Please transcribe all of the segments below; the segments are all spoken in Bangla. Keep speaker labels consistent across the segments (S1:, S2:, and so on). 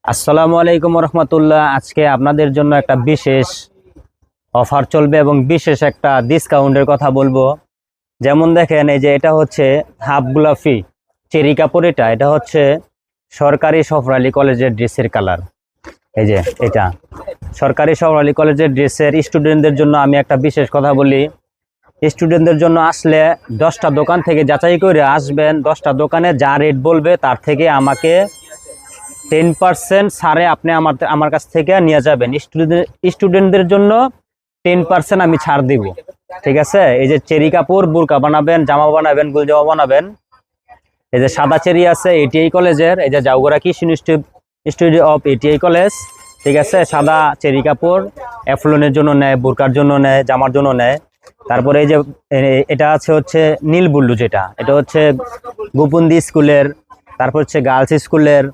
S1: আসসালামু আলাইকুম রহমতুল্লাহ। আজকে আপনাদের জন্য একটা বিশেষ অফার চলবে এবং বিশেষ একটা ডিসকাউন্টের কথা বলবো। যেমন দেখেন, এই যে এটা হচ্ছে হাফ গোলাপি চেরি কাপড়। এটা হচ্ছে সরকারি সফরালি কলেজের ড্রেসের কালার। এই যে এটা সরকারি সফরালি কলেজের ড্রেসের স্টুডেন্টদের জন্য আমি একটা বিশেষ কথা বলি। স্টুডেন্টদের জন্য আসলে 10টা দোকান থেকে যাচাই করে আসবেন। 10টা দোকানে যা রেট বলবে তার থেকে আমাকে 10% ছাড়ে আপনি আমার কাছ থেকে নিয়ে যাবেন। স্টুডেন্টদের জন্য 10% আমি ছাড় দিব, ঠিক আছে? এই যে চেরি কাপড়, বুরকা বানাবেন, জামা বানাবেন, গুলজামা বানাবেন। এই যে সাদা চেরি আছে এটিআই কলেজের, এই যে জাউগড়া কৃষি ইনস্টিটিউট অফ এটিআই কলেজ, ঠিক আছে? সাদা চেরি কাপড় এফলনের জন্য নেয়, বুরকার জন্য নেয়, জামার জন্য নেয়। তারপরে এই যে এটা আছে হচ্ছে নীল বুল্লু, এটা হচ্ছে গোপন্দি স্কুলের, তারপর হচ্ছে গার্লস স্কুলের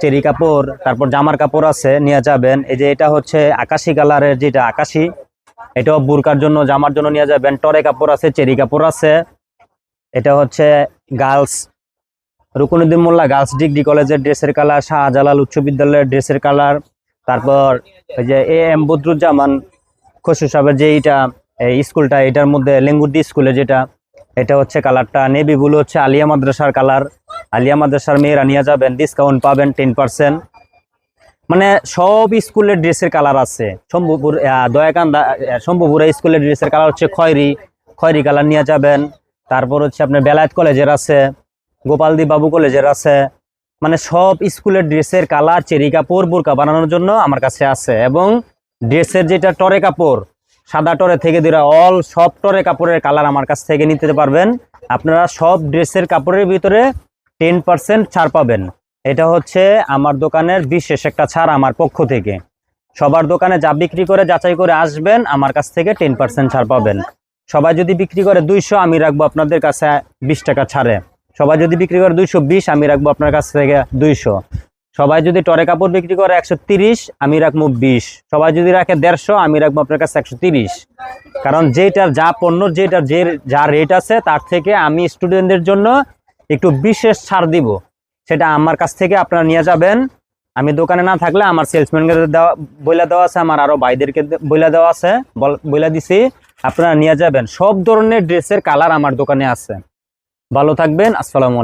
S1: চেরি কাপড়, তারপর জামার কাপড় আছে, নিয়ে যাবেন। এই যে এটা হচ্ছে আকাশি কালারের, যেটা আকাশি, এটাও বুরকার জন্য, জামার জন্য নিয়ে যাবেন। টরে কাপড় আছে, চেরি কাপড় আছে। এটা হচ্ছে গার্লস রুকনুদ্দিন মোল্লা গার্লস ডিগ্রি কলেজের ড্রেসের কালার, শাহজালাল উচ্চ বিদ্যালয়ের ড্রেসের কালার। তারপর এই যে AM বদরুজ্জামান খসরু সাহেবের যে এইটা স্কুলটা, এটার মধ্যে লেঙ্গুরদি স্কুলে যেটা, এটা হচ্ছে কালারটা নেভি ব্লু, হচ্ছে আলিয়া মাদ্রাসার কালার। আলিয়া মাদ্রাসার মেয়েরা নিয়ে যাবেন, ডিসকাউন্ট পাবেন 10%। মানে সব স্কুলের ড্রেসের কালার আছে। শম্ভুপুর দয়াকান্দা শম্ভুপুরা স্কুলের ড্রেসের কালার হচ্ছে খয়েরি কালার, নিয়ে যাবেন। তারপর হচ্ছে আপনার বেলায়েত কলেজের আছে, গোপালদি বাবু কলেজের আছে। মানে সব স্কুলের ড্রেসের কালার চেরি কাপড় বুরকা বানানোর জন্য আমার কাছে আছে। এবং ড্রেসের যেটা টরে কাপড়, সাদা টরে থেকে দিরা সব টরে কাপড়ের কালার আমার কাছ থেকে নিতে পারবেন। আপনারা সব ড্রেসের কাপড়ের ভিতরে 10% ছাড় পাবেন। এটা হচ্ছে আমার দোকানের বিশেষ একটা ছাড় আমার পক্ষ থেকে। সবার দোকানে যা বিক্রি করে যাচাই করে আসবেন, আমার কাছ থেকে 10% ছাড় পাবেন। সবাই যদি বিক্রি করে 200, আমি রাখবো আপনাদের কাছে 20 টাকা ছাড়ে। সবাই যদি বিক্রি করে 220, আমি রাখবো আপনার কাছ থেকে 200। সবাই যদি টরে কাপড় বিক্রি করে 130, আমি রাখবো 20। সবাই যদি রাখে 150, আমি রাখবো আপনার কাছে 130। কারণ যেটার যা পণ্যর যা রেট আছে তার থেকে আমি স্টুডেন্টদের জন্য একটু বিশেষ ছাড় দিব। সেটা আমার কাছ থেকে আপনারা নিয়ে যাবেন। আমি দোকানে না থাকলে আমার সেলসম্যানকে বইলা দেওয়া আছে, আমার আরো ভাইদেরকে বইলা দেওয়া আছে, বইলা দিছি। আপনারা নিয়ে যাবেন। সব ধরনের ড্রেসের কালার আমার দোকানে আছে। ভালো থাকবেন। আসসালামু আলাইকুম।